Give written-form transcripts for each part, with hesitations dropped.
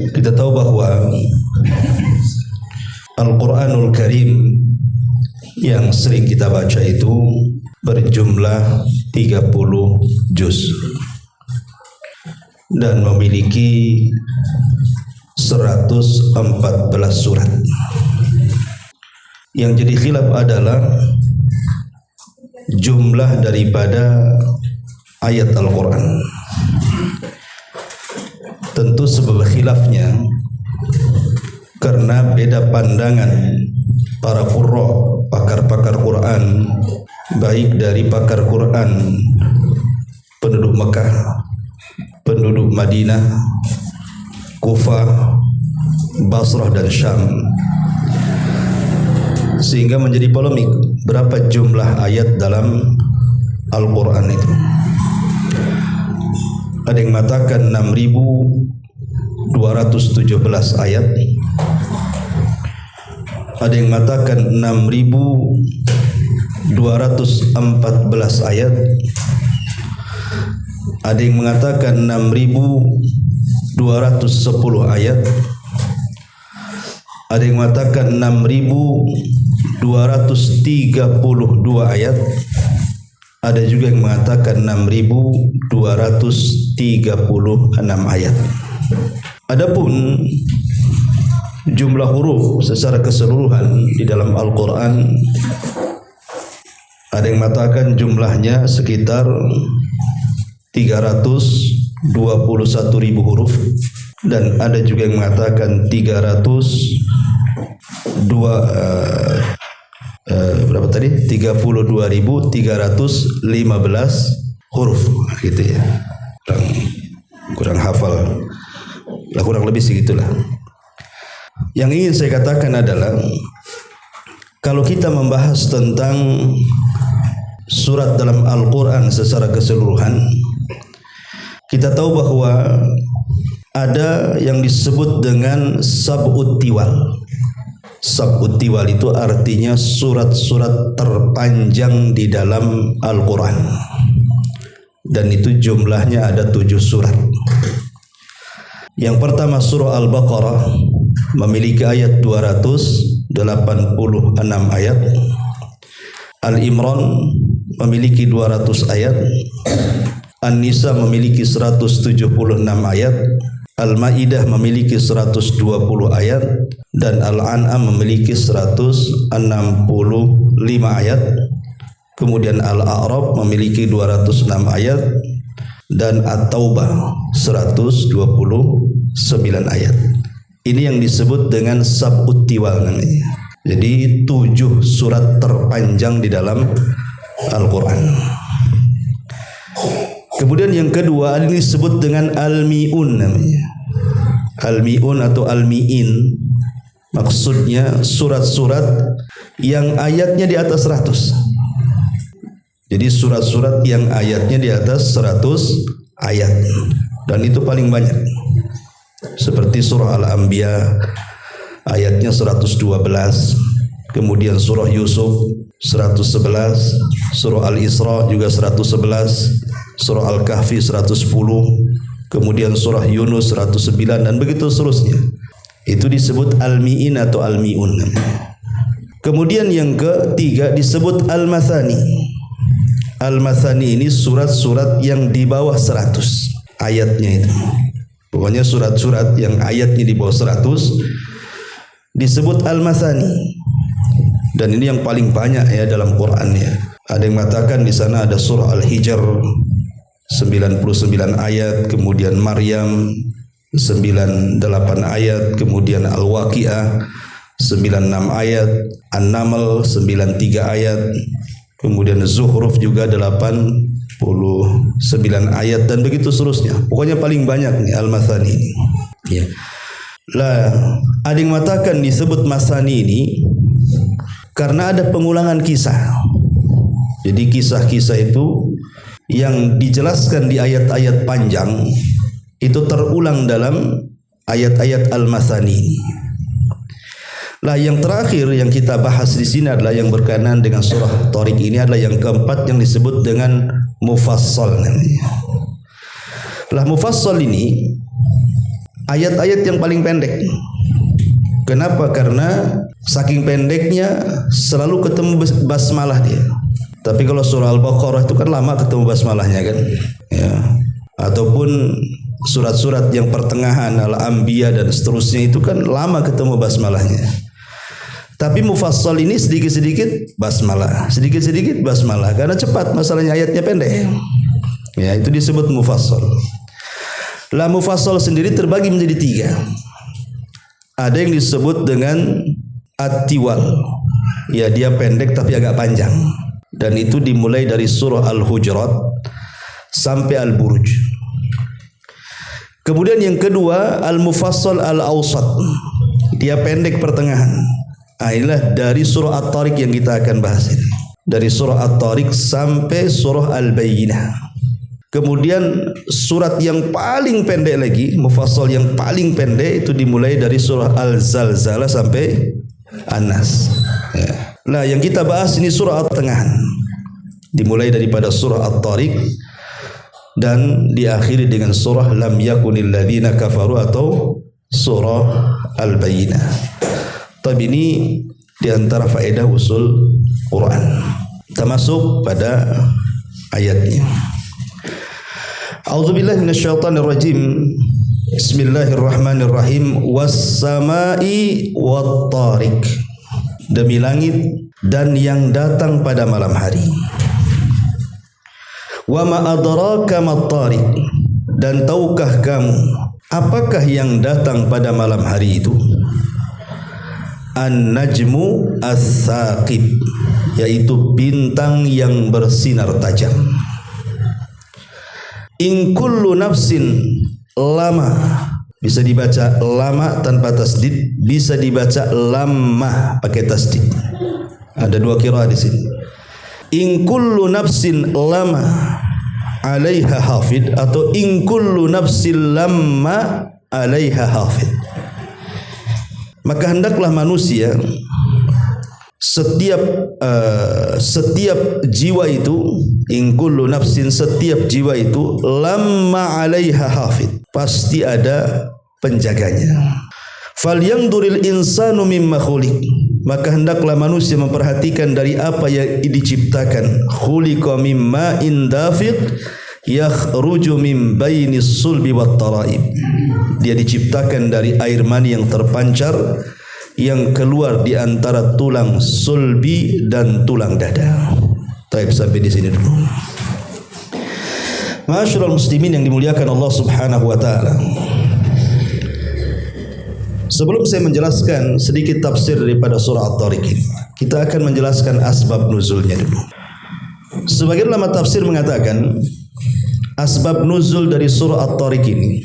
Kita tahu bahwa Al-Quranul Karim yang sering kita baca itu berjumlah 30 juz dan memiliki 114 surat. Yang jadi khilaf adalah jumlah daripada ayat Al-Quran. Tentu sebab khilafnya karena beda pandangan para qurra, pakar-pakar Quran, baik dari pakar Quran penduduk Mekah, penduduk Madinah, Kufah, Basrah dan Syam, sehingga menjadi polemik berapa jumlah ayat dalam Al-Quran itu. Ada yang mengatakan 6.217 ayat, ada yang mengatakan 6.214 ayat, ada yang mengatakan 6.210 ayat, ada yang mengatakan 6.232 ayat, ada juga yang mengatakan 6.236 ayat. Adapun jumlah huruf secara keseluruhan di dalam Al-Quran, ada yang mengatakan jumlahnya sekitar 321.000 huruf, dan ada juga yang mengatakan 32.315 huruf gitu ya. Kurang hafal lah, kurang lebih segitulah. Yang ingin saya katakan adalah kalau kita membahas tentang surat dalam Al-Quran secara keseluruhan, kita tahu bahwa ada yang disebut dengan sab'ut tiwal. Sab'ut tiwal itu artinya surat-surat terpanjang di dalam Al-Quran, dan itu jumlahnya ada 7 surat. Yang pertama surah Al-Baqarah memiliki ayat 286 ayat. Al-Imran memiliki 200 ayat. An-Nisa memiliki 176 ayat. Al-Maidah memiliki 120 ayat, dan Al-An'am memiliki 165 ayat. Kemudian Al-A'raf memiliki 206 ayat, dan At-Taubah 129 ayat. Ini yang disebut dengan sab'ut tiwal namanya. Jadi 7 surat terpanjang di dalam Al-Quran. Kemudian yang kedua ini disebut dengan Al-Mi'un namanya. Al-Mi'un atau Al-Mi'in, maksudnya surat-surat yang ayatnya di atas 100. Jadi surat-surat yang ayatnya di atas 100 ayat, dan itu paling banyak. Seperti surah Al-Anbiya ayatnya 112, kemudian surah Yusuf 111, surah Al-Isra juga 111, surah Al-Kahfi 110, kemudian surah Yunus 109, dan begitu seterusnya. Itu disebut Al-Mi'in atau Al-Mi'un. Kemudian yang ketiga disebut Al-Mathani. Al-Mathani ini surat-surat yang di bawah 100 ayatnya itu. Pokoknya surat-surat yang ayatnya di bawah 100 disebut Al-Mathani. Dan ini yang paling banyak ya dalam Quran ya. Ada yang mengatakan di sana ada surah Al-Hijr 99 ayat, kemudian Maryam 98 ayat, kemudian Al-Waqiah 96 ayat, An-Naml 93 ayat, kemudian Zuhruf juga 89 ayat, dan begitu seterusnya. Pokoknya paling banyak nih Al-Mathani ini. Ya. Lah, ada yang mengatakan disebut Mathani ini karena ada pengulangan kisah. Jadi kisah-kisah itu yang dijelaskan di ayat-ayat panjang itu terulang dalam ayat-ayat al-mathani. Lah yang terakhir yang kita bahas di sini adalah yang berkenaan dengan surah Tariq ini adalah yang keempat yang disebut dengan mufassal namanya. Lah mufassal ini ayat-ayat yang paling pendek. Kenapa? Karena saking pendeknya selalu ketemu basmalah dia. Tapi kalau surah Al-Baqarah itu kan lama ketemu basmalahnya kan. Ya. Ataupun surat-surat yang pertengahan Al-Anbiya dan seterusnya itu kan lama ketemu basmalahnya. Tapi mufassal ini sedikit-sedikit basmalah, sedikit-sedikit basmalah karena cepat masalahnya ayatnya pendek. Ya, itu disebut mufassal. Lah mufassal sendiri terbagi menjadi 3. Ada yang disebut dengan at-tiwal. Ya, dia pendek tapi agak panjang. Dan itu dimulai dari surah Al-Hujurat sampai Al-Buruj. Kemudian yang kedua al-mufassal al-awsat. Dia pendek pertengahan. Inilah dari surah At-Tariq yang kita akan bahas ini. Dari surah At-Tariq sampai surah Al-Bayyinah. Kemudian surat yang paling pendek lagi, mufassal yang paling pendek itu dimulai dari surah Al-Zalzalah sampai An-Nas. Ya. Nah, yang kita bahas ini surah At-Tengahan. Dimulai daripada surah At-Tariq dan diakhiri dengan surah Lam Yakunil Ladzina Kafaru atau surah Al-Bayyinah. Tapi ini diantara faedah usul Quran. Kita masuk pada ayatnya. A'udzubillahi minasyaitonirrajim. Bismillahirrahmanirrahim. Was-samai wat-tariq. Demi langit dan yang datang pada malam hari. Wa ma adraka mat-tariq. Dan tahukah kamu apakah yang datang pada malam hari itu? An-najmu as-saqib, yaitu bintang yang bersinar tajam. In kullu nafsin lama, bisa dibaca lama tanpa tasdid, bisa dibaca lamah pakai tasdid. Ada 2 qiraah di sini. In kullu nafsin lama 'alaiha hafid atau in kullu nafsin lamma 'alaiha hafid. Maka hendaklah manusia setiap jiwa itu, in kullu nafsin, setiap jiwa itu lamma 'alaiha hafid, pasti ada penjaganya. Falyanzuril insanu mimma khuliq, maka hendaklah manusia memperhatikan dari apa yang diciptakan. Khuliqa mimma indafiq yakhruju min bainis sulbi wat taraib. Dia diciptakan dari air mani yang terpancar yang keluar di antara tulang sulbi dan tulang dada. Baik, sampai di sini dulu. Ma'asyiral muslimin yang dimuliakan Allah Subhanahu wa taala. Sebelum saya menjelaskan sedikit tafsir daripada surah At-Tariq ini, kita akan menjelaskan asbab nuzulnya dulu. Sebagian ulama tafsir mengatakan asbab nuzul dari surah At-Tariq ini,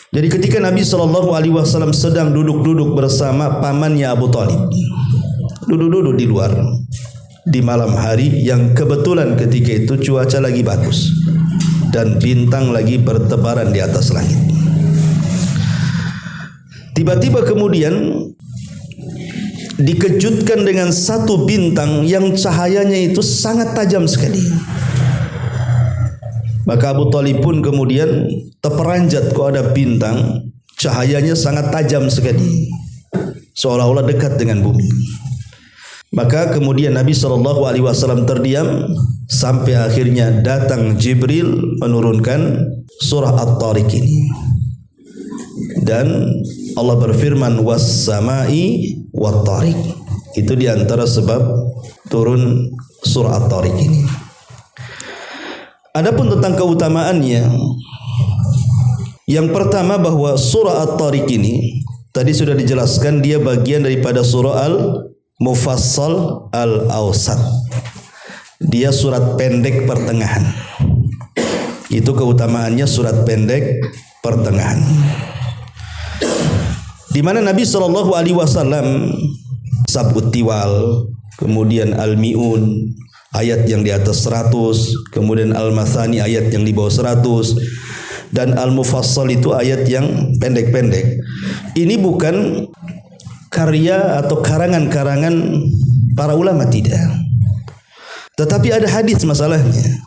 jadi ketika Nabi SAW sedang duduk-duduk bersama pamannya Abu Talib, duduk-duduk di luar di malam hari yang kebetulan ketika itu cuaca lagi bagus dan bintang lagi bertebaran di atas langit. Tiba-tiba kemudian dikejutkan dengan satu bintang yang cahayanya itu sangat tajam sekali. Maka Abu Talib pun kemudian terperanjat, kok ada bintang cahayanya sangat tajam sekali, seolah-olah dekat dengan bumi. Maka kemudian Nabi SAW terdiam sampai akhirnya datang Jibril menurunkan surah At-Tariq ini. Dan Allah berfirman was-samai wat-tariq. Itu diantara sebab turun surah At-Tariq ini. Adapun tentang keutamaannya, yang pertama bahwa surah At-Tariq ini tadi sudah dijelaskan dia bagian daripada surah Al-Mufassal Al-Awsat. Dia surat pendek pertengahan. Itu keutamaannya, surat pendek pertengahan. Di mana Nabi SAW sabut tiwal, kemudian al-mi'un, ayat yang di atas 100, kemudian al-mathani ayat yang di bawah 100, dan Al-Mufassal itu ayat yang pendek-pendek. Ini bukan karya atau karangan-karangan para ulama, tidak. Tetapi ada hadis masalahnya.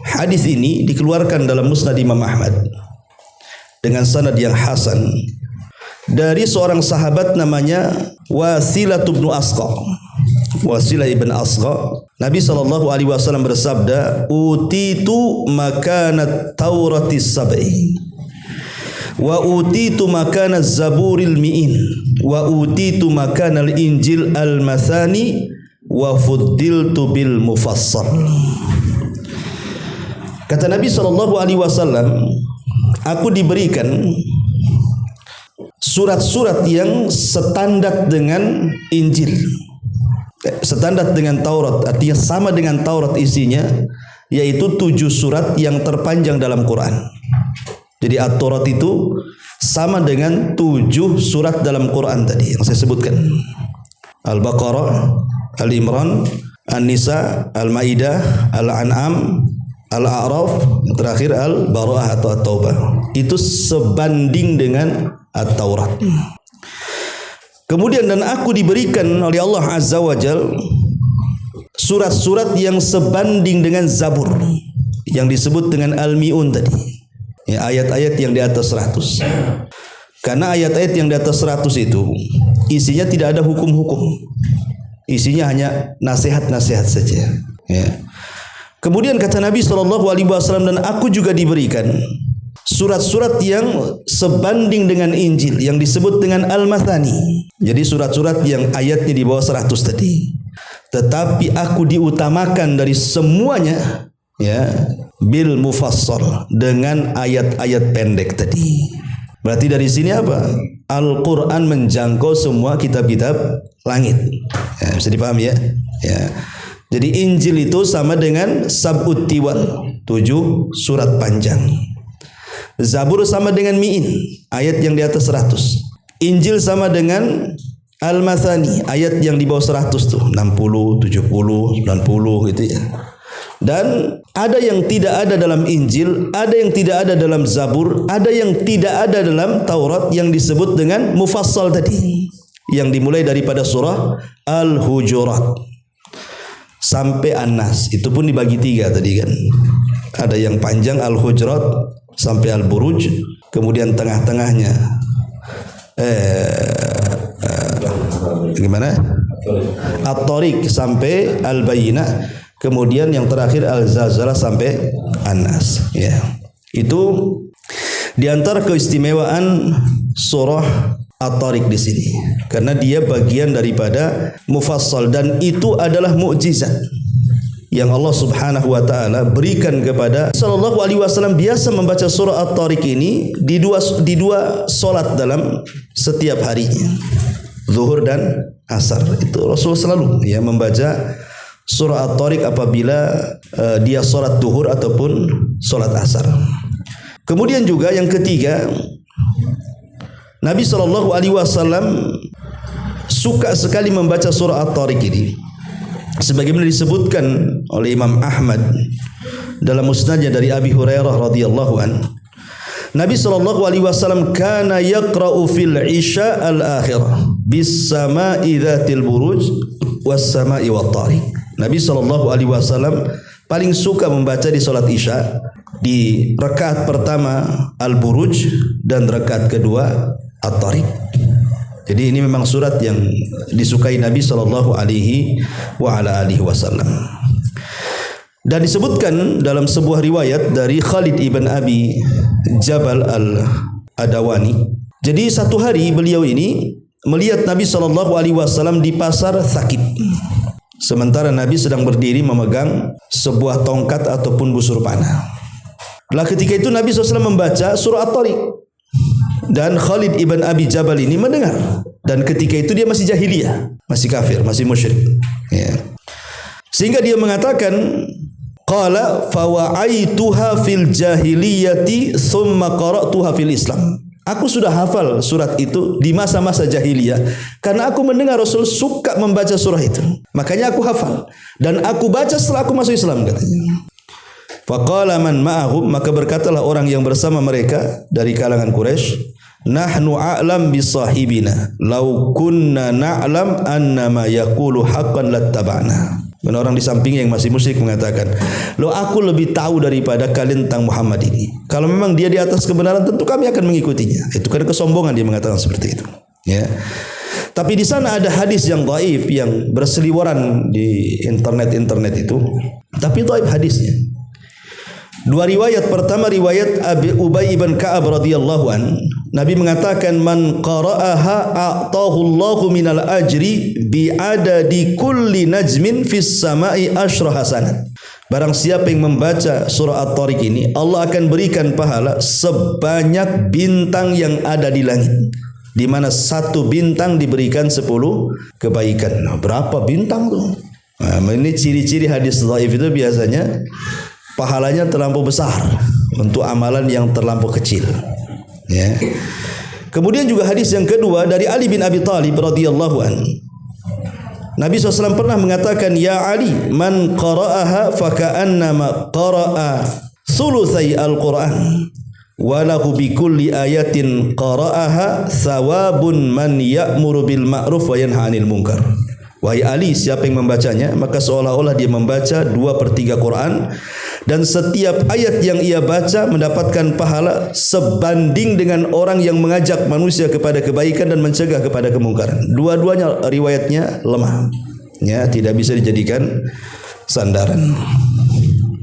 Hadis ini dikeluarkan dalam Musnad Imam Ahmad dengan sanad yang hasan dari seorang sahabat namanya Wasilah bin Asqa. Wasilah ibn Asqa, Nabi SAW bersabda, utitu makanat Tauratis sab'i wa utitu makanat Zaburil mi'in wa utitu makanal Injil al-mathani wa fuddiltu bil mufassal. Kata Nabi SAW, aku diberikan surat-surat yang standar dengan Injil, standar dengan Taurat, artinya sama dengan Taurat isinya, yaitu 7 surat yang terpanjang dalam Quran. Jadi At-Taurat itu sama dengan 7 surat dalam Quran tadi yang saya sebutkan. Al-Baqarah, Al-Imran, An-Nisa, Al-Maidah, Al-An'am, Al-A'raf, yang terakhir Al-Bara'ah atau At-Taubah. Itu sebanding dengan At-Taurat. Kemudian dan aku diberikan oleh Allah Azza wa Jal surat-surat yang sebanding dengan Zabur yang disebut dengan Al-Mi'un tadi, ya, ayat-ayat yang di atas 100. Karena ayat-ayat yang di atas 100 itu isinya tidak ada hukum-hukum, isinya hanya nasihat-nasihat saja, ya. Kemudian kata Nabi SAW, dan aku juga diberikan surat-surat yang sebanding dengan Injil yang disebut dengan Al-Mathani. Jadi surat-surat yang ayatnya di bawah 100 tadi. Tetapi aku diutamakan dari semuanya, ya, bil mufassal, dengan ayat-ayat pendek tadi. Berarti dari sini apa? Al-Quran menjangkau semua kitab-kitab langit. Ya, bisa dipahami, ya? Ya. Jadi Injil itu sama dengan Sab'ut Tiwal, 7 surat panjang. Zabur sama dengan Mi'in, ayat yang di atas 100. Injil sama dengan Al-Mathani, ayat yang di bawah 100 tuh, 60, 70, 90 gitu ya. Dan ada yang tidak ada dalam Injil, ada yang tidak ada dalam Zabur, ada yang tidak ada dalam Taurat yang disebut dengan Mufassal tadi, yang dimulai daripada surah Al-Hujurat sampai An-Nas. Itu pun dibagi 3 tadi kan. Ada yang panjang Al-Hujurat sampai Al-Buruj, kemudian tengah-tengahnya gimana? At-Tariq sampai Al-Bayyinah, kemudian yang terakhir Al-Zalzalah sampai An-Nas, ya. Itu di antara keistimewaan surah At-Tariq di sini, karena dia bagian daripada mufassal, dan itu adalah mukjizat yang Allah Subhanahu wa taala berikan kepada sallallahu alaihi wasallam. Biasa membaca surah At-Tariq ini di dua salat dalam setiap harinya, zuhur dan asar. Itu Rasul selalu, ya, membaca surah At-Tariq apabila dia salat zuhur ataupun salat asar. Kemudian juga yang ketiga, Nabi sallallahu alaihi wasallam suka sekali membaca surah At-Tariq ini, sebagaimana disebutkan oleh Imam Ahmad dalam musnadnya dari Abi Hurairah radhiyallahu an. Nabi sallallahu alaihi wasallam kana yaqra'u fil isya al-akhirah bis sama'i dzatil buruj was sama'i wat tariq. Nabi sallallahu alaihi wasallam paling suka membaca di salat isya di rakaat pertama Al-Buruj dan rakaat kedua At-Tariq. Jadi ini memang surat yang disukai Nabi sallallahu alaihi wasallam. Dan disebutkan dalam sebuah riwayat dari Khalid ibn Abi Jabal al-Adawani. Jadi satu hari beliau ini melihat Nabi sallallahu alaihi wasallam di pasar Thaqib. Sementara Nabi sedang berdiri memegang sebuah tongkat ataupun busur panah. Lah ketika itu Nabi SAW membaca surah At-Tariq. Dan Khalid ibn Abi Jabal ini mendengar. Dan ketika itu dia masih jahiliyah, masih kafir, masih musyrik, ya. Sehingga dia mengatakan, qala fawa'aituha fil jahiliyati thumma qara'tuha fil Islam. Aku sudah hafal surat itu di masa-masa jahiliyah karena aku mendengar Rasul suka membaca surah itu. Makanya aku hafal dan aku baca setelah aku masuk Islam, katanya. Faqala man ma'ahum, maka berkatalah orang yang bersama mereka dari kalangan Quraisy, nahnu a'lam bisahibina law kunna na'lam annama yaqulu haqqan lattaba'na. Dan orang di sampingnya yang masih musyrik mengatakan, "Loh, aku lebih tahu daripada kalian tentang Muhammad ini. Kalau memang dia di atas kebenaran, tentu kami akan mengikutinya." Itu karena kesombongan dia mengatakan seperti itu. Ya. Tapi di sana ada hadis yang dhaif yang berseliweran di internet itu. Tapi dhaif hadisnya. Dua riwayat. Pertama riwayat Abi Ubay ibn Ka'ab radhiyallahu an, Nabi mengatakan, man qara'aha a'tahu Allahu minal ajri bi'adadi kulli najmin fis sama'i asyra hasanat. Barang siapa yang membaca surah At-Tariq ini, Allah akan berikan pahala sebanyak bintang yang ada di langit, di mana satu bintang diberikan 10 kebaikan. Nah, berapa bintang tuh? Nah, ini ciri-ciri hadis dhaif itu biasanya pahalanya terlampau besar untuk amalan yang terlampau kecil. Ya. Kemudian juga hadis yang kedua dari Ali bin Abi Thalib radhiyallahu an. Nabi SAW pernah mengatakan, ya Ali, man qara'aha faka'annama qara'a thulutsai al-Qur'an wa lahu bi kulli ayatin qara'aha thawabun man ya'muru bil ma'ruf wa yanha 'anil munkar. Wahai Ali, siapa yang membacanya, maka seolah-olah dia membaca 2/3 Quran, dan setiap ayat yang ia baca mendapatkan pahala sebanding dengan orang yang mengajak manusia kepada kebaikan dan mencegah kepada kemungkaran. Dua-duanya riwayatnya lemah, ya, tidak bisa dijadikan sandaran.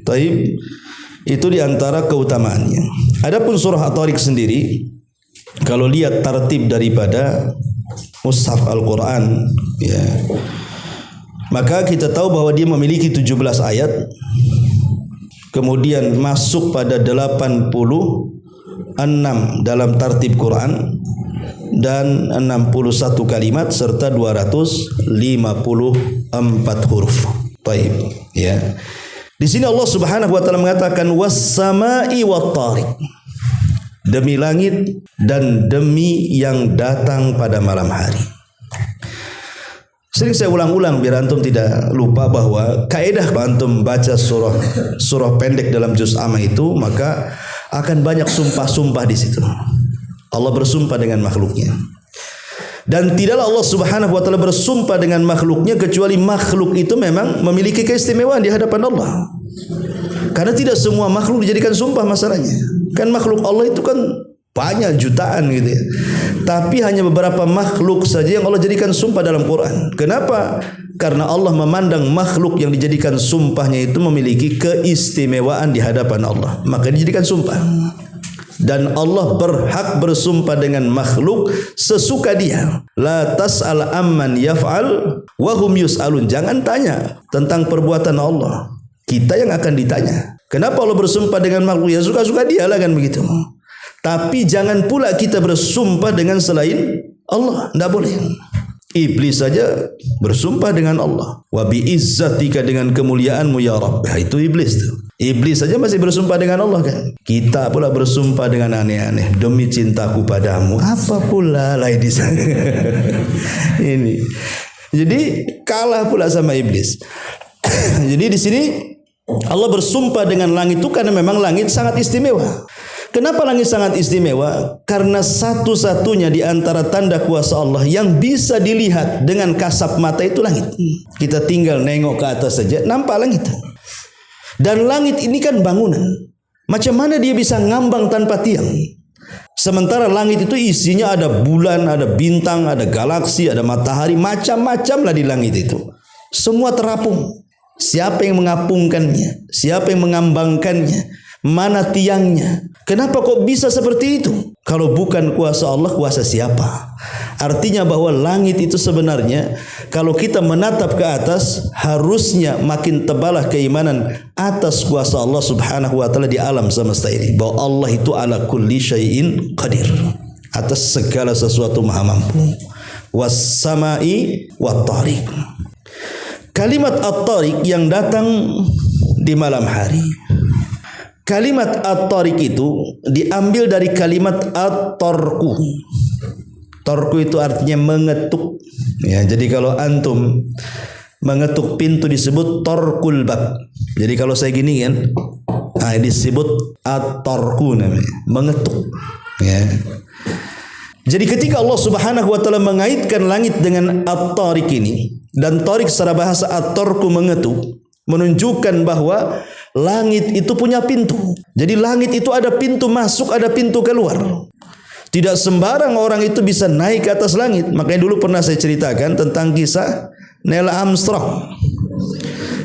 Taib, itu diantara keutamaannya. Adapun surah At-Tariq sendiri, kalau lihat tartib daripada mushaf Al-Quran, ya, maka kita tahu bahwa dia memiliki 17 ayat, kemudian masuk pada 86 dalam tartib Quran, dan 61 kalimat serta 254 huruf. Baik, ya. Di sini Allah Subhanahu wa taala mengatakan was-sama'i wat-tariq, demi langit dan demi yang datang pada malam hari. Sering saya ulang-ulang biar antum tidak lupa bahwa kaidah antum baca surah pendek dalam juz amma itu, maka akan banyak sumpah-sumpah di situ. Allah bersumpah dengan makhluknya. Dan tidaklah Allah Subhanahu wa taala bersumpah dengan makhluknya kecuali makhluk itu memang memiliki keistimewaan di hadapan Allah. Karena tidak semua makhluk dijadikan sumpah masalahnya. Kan makhluk Allah itu kan banyak jutaan gitu ya. Tapi hanya beberapa makhluk saja yang Allah jadikan sumpah dalam Quran. Kenapa? Karena Allah memandang makhluk yang dijadikan sumpahnya itu memiliki keistimewaan di hadapan Allah, maka dijadikan sumpah. Dan Allah berhak bersumpah dengan makhluk sesuka dia. La tas'al amman yaf'al wa hum yus'alun. Jangan tanya tentang perbuatan Allah, kita yang akan ditanya. Kenapa Allah bersumpah dengan makhluk? Ya suka-suka dia lah, kan begitu. Tapi jangan pula kita bersumpah dengan selain Allah, tidak boleh. Iblis saja bersumpah dengan Allah. Wa bi izzatika, dengan kemuliaanmu ya Rabb. Nah, itu iblis tuh. Iblis saja masih bersumpah dengan Allah, kan. Kita pula bersumpah dengan aneh-aneh. Demi cintaku padamu. Apa pula lain di sana. Ini. Jadi kalah pula sama iblis. Jadi di sini Allah bersumpah dengan langit itu karena memang langit sangat istimewa. Kenapa langit sangat istimewa? Karena satu-satunya di antara tanda kuasa Allah yang bisa dilihat dengan kasat mata itu langit. Kita tinggal nengok ke atas saja nampak langit. Dan langit ini kan bangunan. Macam mana dia bisa ngambang tanpa tiang? Sementara langit itu isinya ada bulan, ada bintang, ada galaksi, ada matahari, macam-macam lah di langit itu. Semua terapung. Siapa yang mengapungkannya? Siapa yang mengambangkannya? Mana tiangnya? Kenapa kok bisa seperti itu? Kalau bukan kuasa Allah, kuasa siapa? Artinya bahwa langit itu sebenarnya kalau kita menatap ke atas, harusnya makin tebalah keimanan atas kuasa Allah Subhanahu wa taala di alam semesta ini, bahwa Allah itu ala kulli syai'in qadir, atas segala sesuatu maha mampu. Was-sama'i wat-tariq. Kalimat at-tariq yang datang di malam hari. Kalimat at-tariq itu diambil dari kalimat at-tarku. Tarku itu artinya mengetuk. Ya, jadi kalau antum mengetuk pintu disebut tarkul bab. Jadi kalau saya gini kan, disebut at-tarku namanya, mengetuk. Ya. Jadi ketika Allah Subhanahu wa taala mengaitkan langit dengan at-tariq ini, dan tariq secara bahasa at-tarku mengetuk, menunjukkan bahwa langit itu punya pintu. Jadi langit itu ada pintu masuk, ada pintu keluar. Tidak sembarang orang itu bisa naik ke atas langit. Makanya dulu pernah saya ceritakan tentang kisah Neil Armstrong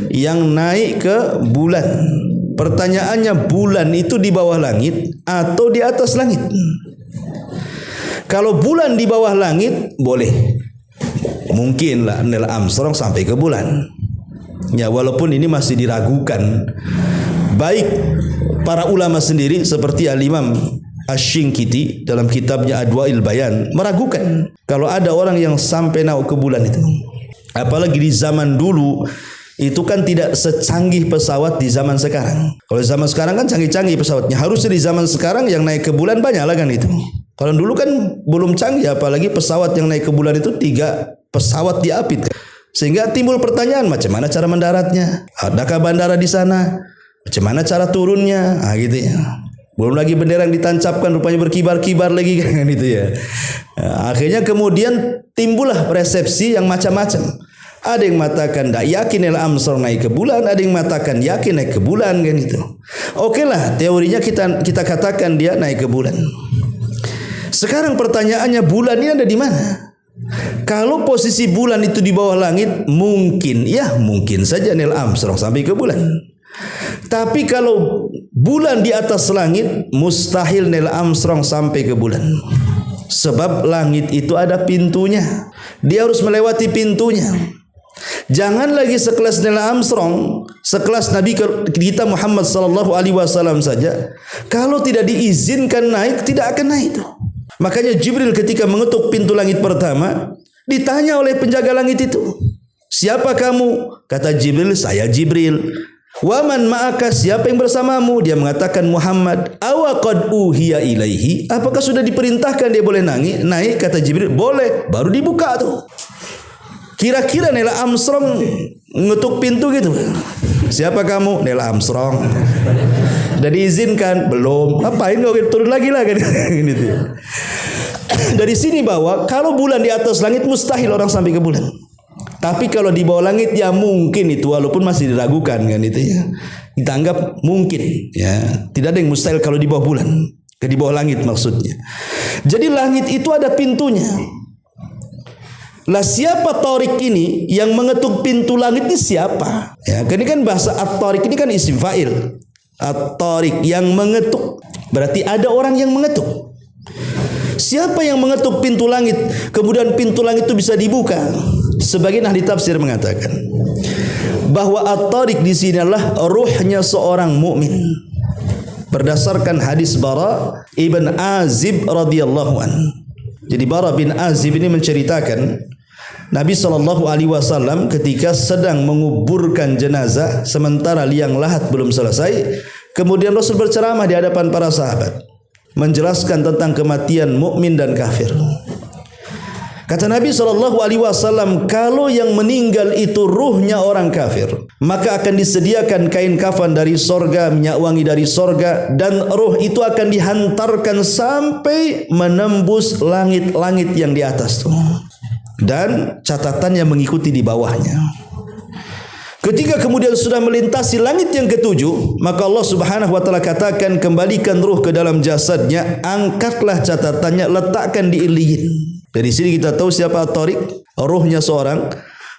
yang naik ke bulan. Pertanyaannya, bulan itu di bawah langit atau di atas langit? Kalau bulan di bawah langit, boleh. Mungkinlah Neil Armstrong sampai ke bulan. Ya, walaupun ini masih diragukan. Baik para ulama sendiri seperti Al-Imam Asy-Syinkiti dalam kitabnya Adwa'il Bayan meragukan kalau ada orang yang sampai naik ke bulan itu. Apalagi di zaman dulu itu kan tidak secanggih pesawat di zaman sekarang. Kalau zaman sekarang kan canggih-canggih pesawatnya. Harusnya di zaman sekarang yang naik ke bulan banyak lah kan itu. Kalau dulu kan belum canggih, apalagi pesawat yang naik ke bulan itu 3 pesawat diapit. Sehingga timbul pertanyaan, macam mana cara mendaratnya? Adakah bandara di sana? Macam mana cara turunnya? Gitu ya. Belum lagi bendera yang ditancapkan rupanya berkibar-kibar lagi kan itu ya. Akhirnya kemudian timbullah persepsi yang macam-macam. Ada yang mengatakan tidak yakin Neil Armstrong naik ke bulan, ada yang mengatakan yakin naik ke bulan kan itu. Oke lah, teorinya kita katakan dia naik ke bulan. Sekarang pertanyaannya, bulan ini ada di mana? Kalau posisi bulan itu di bawah langit, mungkin saja Neil Armstrong sampai ke bulan. Tapi kalau bulan di atas langit, mustahil Neil Armstrong sampai ke bulan. Sebab langit itu ada pintunya. Dia harus melewati pintunya. Jangan lagi sekelas Neil Armstrong, sekelas Nabi kita Muhammad sallallahu alaihi wasallam saja, kalau tidak diizinkan naik, tidak akan naik itu. Makanya Jibril ketika mengetuk pintu langit pertama, ditanya oleh penjaga langit itu, "Siapa kamu?" Kata Jibril, "Saya Jibril." "Wa man ma'aka?" Siapa yang bersamamu? Dia mengatakan Muhammad. "Awa qad uhiya ilaihi?" Apakah sudah diperintahkan dia boleh naik? Kata Jibril, "Boleh." Baru dibuka tuh. Kira-kira Neil Armstrong ngetuk pintu gitu. "Siapa kamu?" "Neil Armstrong." "Sudah diizinkan?" "Belum." "Ngapain kau turun lagi lah kan?" Gitu. Dari sini bahwa kalau bulan di atas langit mustahil orang sampai ke bulan. Tapi kalau di bawah langit ya mungkin itu, walaupun masih diragukan kan itu ya. Kita anggap mungkin ya. Tidak ada yang mustahil kalau di bawah bulan. Di bawah langit maksudnya. Jadi langit itu ada pintunya. Lah siapa Tariq ini yang mengetuk pintu langit ini siapa? Ya, ini kan bahasa at-Tariq ini kan isim fa'il. At-Tariq yang mengetuk. Berarti ada orang yang mengetuk. Siapa yang mengetuk pintu langit? Kemudian pintu langit itu bisa dibuka. Sebagian ahli tafsir mengatakan bahwa at-Tariq di sini adalah ruhnya seorang mukmin. Berdasarkan hadis Bara ibn Azib radhiyallahu an. Jadi Bara bin Azib ini menceritakan Nabi SAW ketika sedang menguburkan jenazah sementara liang lahat belum selesai, kemudian Rasul berceramah di hadapan para sahabat menjelaskan tentang kematian mukmin dan kafir. Kata Nabi SAW, kalau yang meninggal itu ruhnya orang kafir, maka akan disediakan kain kafan dari sorga, minyak wangi dari sorga, dan ruh itu akan dihantarkan sampai menembus langit-langit yang di atas tuh. Dan catatannya mengikuti di bawahnya. Ketika kemudian sudah melintasi langit yang ketujuh, maka Allah Subhanahu wa taala katakan, kembalikan ruh ke dalam jasadnya, angkatlah catatannya, letakkan di Illiyin. Dari sini kita tahu siapa at-Tariq, ruhnya seorang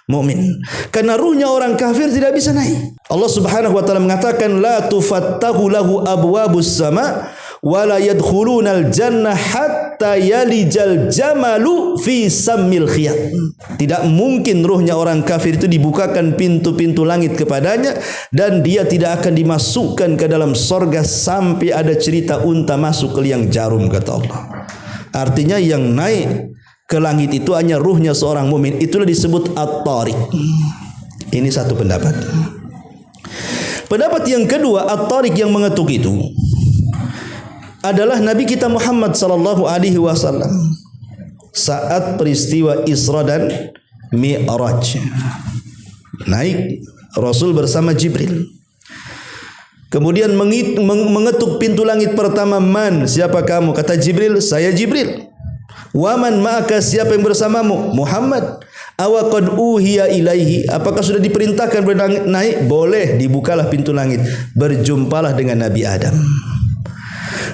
mukmin. Karena ruhnya orang kafir tidak bisa naik. Allah Subhanahu wa taala mengatakan, la tufattahu lahu abwabus sama wa la yadkhulunal jannah hatta yalijal jamalu fi sammil khiyat. Tidak mungkin ruhnya orang kafir itu dibukakan pintu-pintu langit kepadanya dan dia tidak akan dimasukkan ke dalam sorga sampai ada cerita unta masuk ke liang jarum, kata Allah. Artinya yang naik ke langit itu hanya ruhnya seorang mukmin. Itulah disebut at-Tariq. Ini satu pendapat. Pendapat yang kedua, at-Tariq yang mengetuk itu adalah Nabi kita Muhammad sallallahu alaihi wasallam saat peristiwa Isra dan Mi'raj. Naik Rasul bersama Jibril. Kemudian mengetuk pintu langit pertama, man, siapa kamu? Kata Jibril, saya Jibril. Waman ma'aka, siapa yang bersamamu? Muhammad. Awa qad uhiya ilaihi, apakah sudah diperintahkan naik? Boleh, dibukalah pintu langit, berjumpalah dengan Nabi Adam.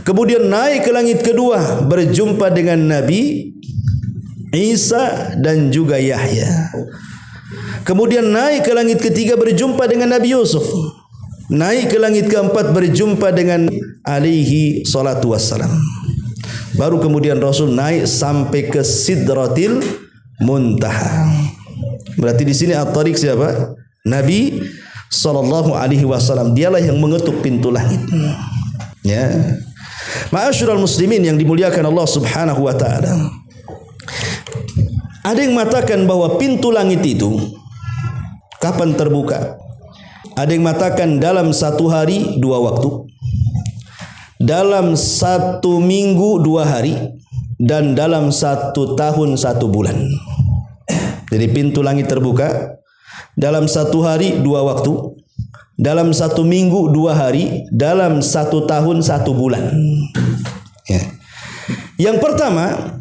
Kemudian naik ke langit kedua, berjumpa dengan Nabi Isa dan juga Yahya. Kemudian naik ke langit ketiga, berjumpa dengan Nabi Yusuf. Naik ke langit keempat, berjumpa dengan alaihi salatu wassalam. Baru kemudian Rasul naik sampai ke Sidratil Muntaha. Berarti di sini at-tariq siapa? Nabi sallallahu alaihi wasallam. Dialah yang mengetuk pintu langit. Ya. Ma'asyiral muslimin yang dimuliakan Allah Subhanahu wa taala. Ada yang mengatakan bahwa pintu langit itu kapan terbuka? Ada yang mengatakan dalam satu hari 2 waktu, dalam 1 minggu 2 hari, dan dalam 1 tahun 1 bulan. Jadi pintu langit terbuka dalam 1 hari 2 waktu, dalam 1 minggu 2 hari, dalam 1 tahun 1 bulan. Ya. Yang pertama,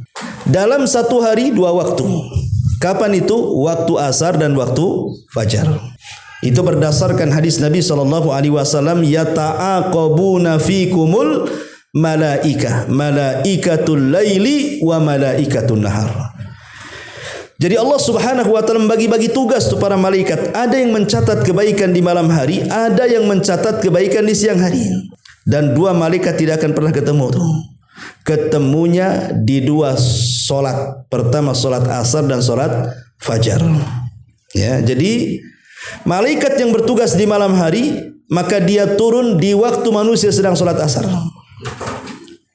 dalam 1 hari 2 waktu. Kapan itu? Waktu asar dan waktu fajar. Itu berdasarkan hadis Nabi SAW, yata'aqabuna fikumul malaikatul laili wa malaikatul nahar. Jadi Allah Subhanahu wa taala membagi-bagi tugas tu para malaikat. Ada yang mencatat kebaikan di malam hari, ada yang mencatat kebaikan di siang hari. Dan 2 malaikat tidak akan pernah ketemu tu. Ketemunya di 2 solat. Pertama solat asar dan solat fajar. Ya, jadi malaikat yang bertugas di malam hari, maka dia turun di waktu manusia sedang solat asar.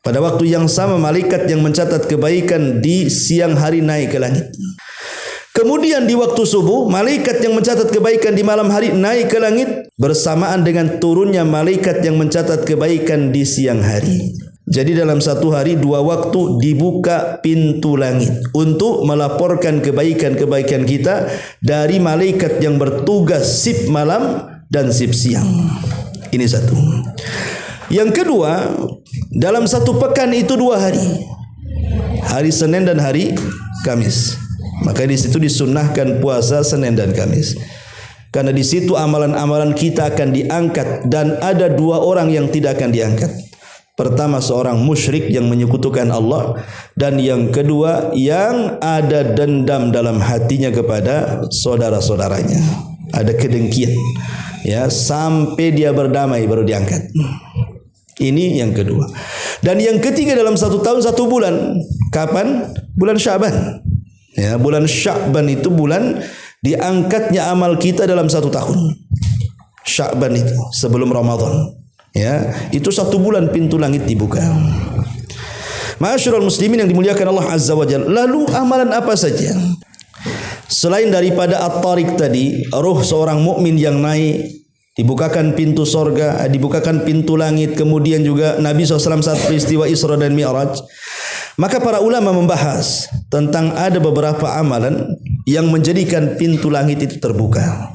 Pada waktu yang sama malaikat yang mencatat kebaikan di siang hari naik ke langit. Kemudian di waktu subuh, malaikat yang mencatat kebaikan di malam hari naik ke langit bersamaan dengan turunnya malaikat yang mencatat kebaikan di siang hari. Jadi dalam 1 hari 2 waktu dibuka pintu langit untuk melaporkan kebaikan-kebaikan kita dari malaikat yang bertugas sip malam dan sip siang. Ini satu. Yang kedua, dalam 1 pekan itu 2 hari. Hari Senin dan hari Kamis. Maka di situ disunnahkan puasa Senin dan Kamis. Karena di situ amalan-amalan kita akan diangkat, dan ada 2 orang yang tidak akan diangkat. Pertama, seorang musyrik yang menyekutukan Allah, dan yang kedua yang ada dendam dalam hatinya kepada saudara-saudaranya. Ada kedengkian. Ya, sampai dia berdamai baru diangkat. Ini yang kedua. Dan yang ketiga, dalam 1 tahun 1 bulan. Kapan? Bulan Sya'ban. Ya, bulan Sya'ban itu bulan diangkatnya amal kita dalam 1 tahun. Sya'ban itu sebelum Ramadan. Ya, itu 1 bulan pintu langit dibuka. Ma'asyiral muslimin yang dimuliakan Allah Azza wa Jalla. Lalu amalan apa saja? Selain daripada at-tariq tadi, ruh seorang mukmin yang naik, dibukakan pintu sorga, dibukakan pintu langit, kemudian juga Nabi SAW saat peristiwa Isra dan Mi'raj. Maka para ulama membahas tentang ada beberapa amalan yang menjadikan pintu langit itu terbuka.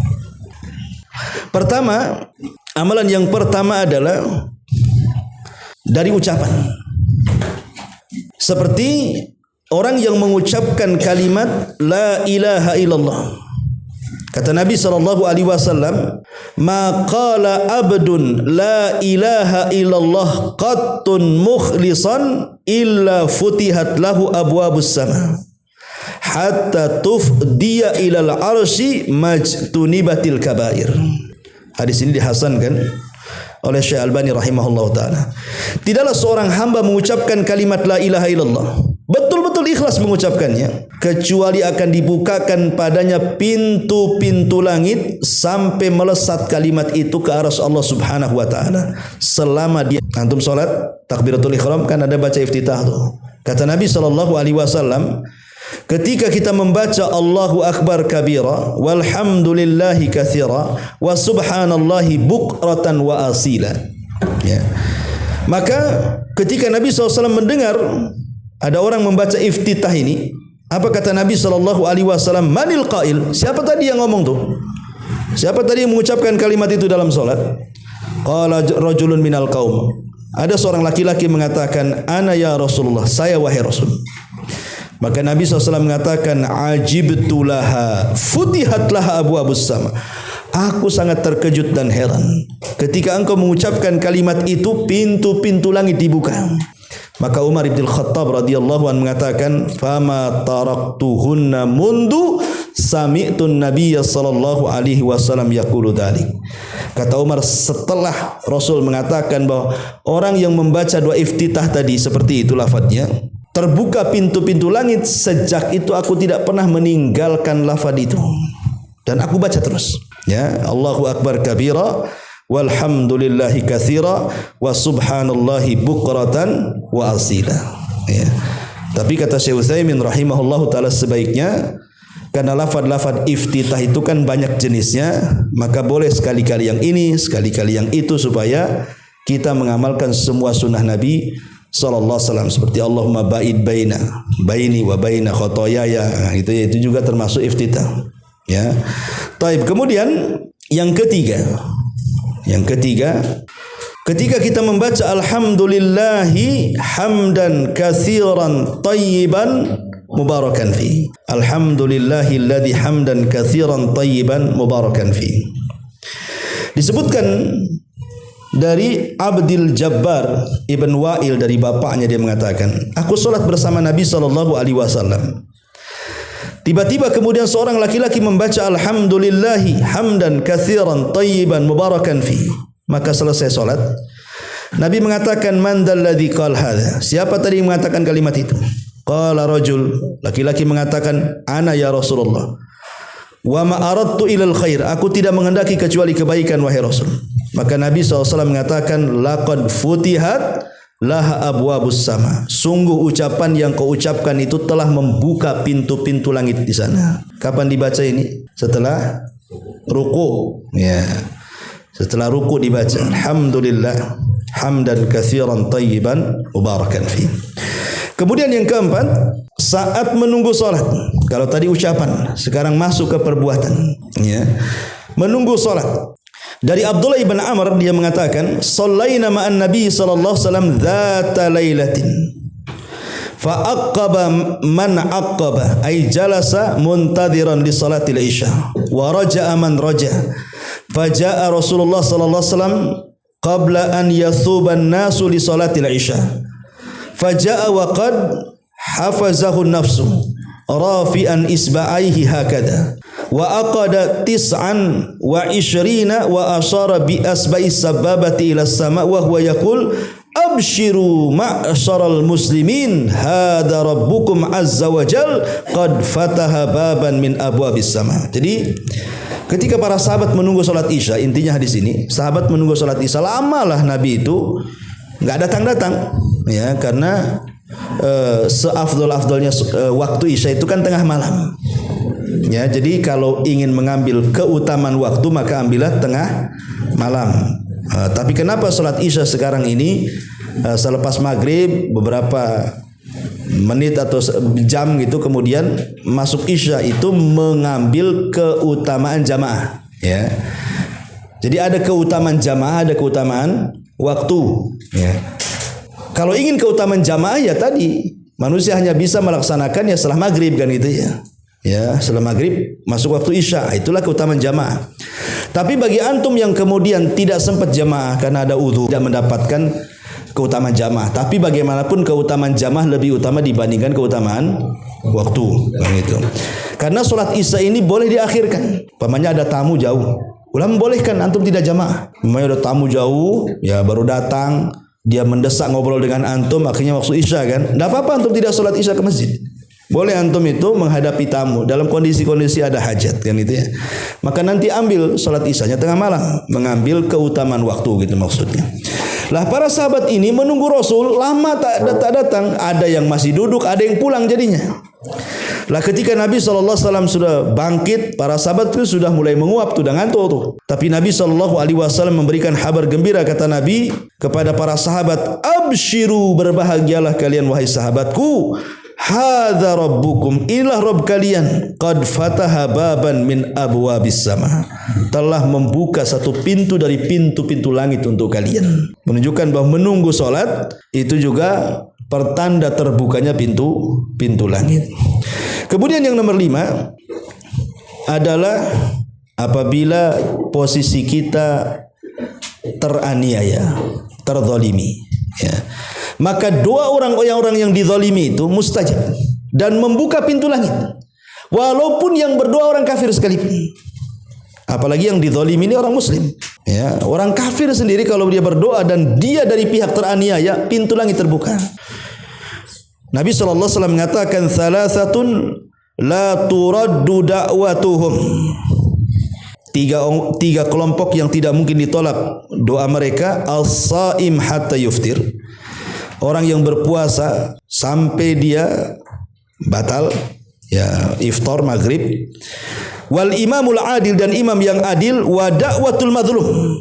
Pertama, amalan yang pertama adalah dari ucapan. Seperti orang yang mengucapkan kalimat la ilaha illallah. Kata Nabi SAW, ma qala abdun la ilaha illallah qattun mukhlisan illa futihat lahu abwabus sama hatta tufdiya ilal arshi majtunibatil kabair. Hadis ini dihasankan oleh Syekh Albani rahimahullah ta'ala. Tidaklah seorang hamba mengucapkan kalimat la ilaha illallah, betul-betul ikhlas mengucapkannya, kecuali akan dibukakan padanya pintu-pintu langit sampai melesat kalimat itu ke arsy Allah Subhanahu wa ta'ala. Selama dia, antum salat takbiratul ihram kan ada baca iftitah tuh. Kata Nabi SAW, ketika kita membaca Allahu Akbar kabira walhamdulillahi katsira wa subhanallahi bukratan wa asila, ya, maka ketika Nabi SAW mendengar ada orang membaca iftitah ini, apa kata Nabi SAW? Manil qail? Siapa tadi yang ngomong tuh? Siapa tadi yang mengucapkan kalimat itu dalam solat? Qala rajulun minal qaum. Ada seorang laki-laki mengatakan, ana ya Rasulullah, saya wahai Rasul. Maka Nabi SAW mengatakan, ajibtu laha futihat laha abwabus sama. Aku sangat terkejut dan heran ketika engkau mengucapkan kalimat itu, pintu-pintu langit dibuka. Maka Umar bin Khattab radhiyallahu anhu mengatakan, fama taraktuhunna mundu sami'tun nabiyya sallallahu alaihi wasallam yaqulu dzalik. Kata Umar, setelah Rasul mengatakan bahwa orang yang membaca doa iftitah tadi seperti itu lafadznya, terbuka pintu-pintu langit, sejak itu aku tidak pernah meninggalkan lafadz itu dan aku baca terus. Ya, Allahu akbar kabira walhamdulillahi katsira wa subhanallahi bukratan wa asila. Ya. Tapi kata Syekh Utsaimin rahimahullahu taala, sebaiknya karena lafaz-lafaz iftitah itu kan banyak jenisnya, maka boleh sekali-kali yang ini, sekali-kali yang itu, supaya kita mengamalkan semua sunnah Nabi sallallahu alaihi wasallam, seperti Allahumma ba'id baini wa baina khotoyaya. Itu juga termasuk iftitah. Ya. Taib. Kemudian yang ketiga, ketika kita membaca alhamdulillahi hamdan katsiran tayyiban mubarakan fi. Alhamdulillahilladzi hamdan katsiran tayyiban mubarakan fi. Disebutkan dari Abdul Jabbar Ibn Wa'il, dari bapaknya, dia mengatakan, aku salat bersama Nabi sallallahu alaihi wasallam. Tiba-tiba kemudian seorang laki-laki membaca alhamdulillahi hamdan katsiran tayyiban mubarakan fi. Maka selesai salat, Nabi mengatakan, man dalladzi qala hadza? Siapa tadi yang mengatakan kalimat itu? Qala rajul, laki-laki mengatakan, ana ya Rasulullah. Wa ma aradtu ilal khair, aku tidak menghendaki kecuali kebaikan wahai Rasul. Maka Nabi SAW mengatakan, laqad futihat laha abwabus sama. Sungguh ucapan yang kau ucapkan itu telah membuka pintu-pintu langit di sana. Kapan dibaca ini? Setelah ruku. Ya. Setelah ruku dibaca alhamdulillah hamdan katsiran tayyiban mubarakan fi. Kemudian yang keempat, saat menunggu salat. Kalau tadi ucapan, sekarang masuk ke perbuatan. Ya. Menunggu salat. Dari Abdullah ibn Amr, dia mengatakan, shallaina ma'an Nabi sallallahu alaihi wasallam dzata lailatin. Fa aqaba man aqaba, ay jalasa muntadhiran li salatil isya. Wa raja'a man raja'a. Fa jaa Rasulullah sallallahu alaihi wasallam qabla an yathuba an-nasu li salatil isya. Faja'a wa qad hafazahu nafsu rafi'an isba'aihi hakadha wa aqada 29 wa ashara bi asba'i sababati ila sama wa huwa yaqul abshiru ma'syaral muslimin hadza rabbukum azza wa jal qad fataha baban min abwabis sama. Jadi ketika para sahabat menunggu salat Isya, intinya di sini sahabat menunggu salat Isya, lamalah Nabi itu enggak datang-datang. Ya, karena seafdol-afdolnya waktu Isya itu kan tengah malam. Ya, jadi kalau ingin mengambil keutamaan waktu, maka ambillah tengah malam. Tapi kenapa salat Isya sekarang ini selepas maghrib beberapa menit atau jam gitu, kemudian masuk Isya, itu mengambil keutamaan jamaah. Ya, jadi ada keutamaan jamaah, ada keutamaan waktu. Ya. Kalau ingin keutamaan jamaah, ya tadi manusia hanya bisa melaksanakan ya setelah maghrib kan itu ya. Ya, setelah maghrib masuk waktu Isya, itulah keutamaan jamaah. Tapi bagi antum yang kemudian tidak sempat jamaah karena ada udhu, tidak mendapatkan keutamaan jamaah. Tapi bagaimanapun keutamaan jamaah lebih utama dibandingkan keutamaan waktu kan itu. Karena sholat Isya ini boleh diakhirkan. Umpamanya ada tamu jauh, ulama membolehkan antum tidak jamaah. Umpamanya ada tamu jauh, ya baru datang, dia mendesak ngobrol dengan antum, akhirnya waktu Isya kan, tidak apa-apa antum tidak sholat Isya ke masjid. Boleh antum itu menghadapi tamu dalam kondisi-kondisi ada hajat kan itu ya. Maka nanti ambil sholat Isyanya tengah malam, mengambil keutamaan waktu gitu maksudnya. Lah para sahabat ini menunggu Rasul lama tak datang, ada yang masih duduk, ada yang pulang jadinya. Lah ketika Nabi SAW sudah bangkit, para sahabat itu sudah mulai menguap, sudah ngantuk tuh. Tapi Nabi SAW memberikan kabar gembira, kata Nabi kepada para sahabat, abshiru, berbahagialah kalian wahai sahabatku, hadza rabbukum, inilah Rabb kalian, qad fataha baban min abwabis sama, telah membuka satu pintu dari pintu-pintu langit untuk kalian. Menunjukkan bahwa menunggu salat itu juga pertanda terbukanya pintu langit. Kemudian yang nomor 5 adalah apabila posisi kita teraniaya, terzalimi, ya. Maka doa orang-orang yang dizalimi itu mustajab dan membuka pintu langit. Walaupun yang berdoa orang kafir sekalipun. Apalagi yang dizalimi ini orang muslim. Ya, orang kafir sendiri kalau dia berdoa dan dia dari pihak teraniaya, pintu langit terbuka. Nabi SAW mengatakan salasatun la turaddu da'watuhum. Tiga kelompok yang tidak mungkin ditolak doa mereka. As-saim hatta yuftir, orang yang berpuasa sampai dia batal, ya, iftar maghrib. Wal imamul adil, dan imam yang adil. Wa da'watul madhlum,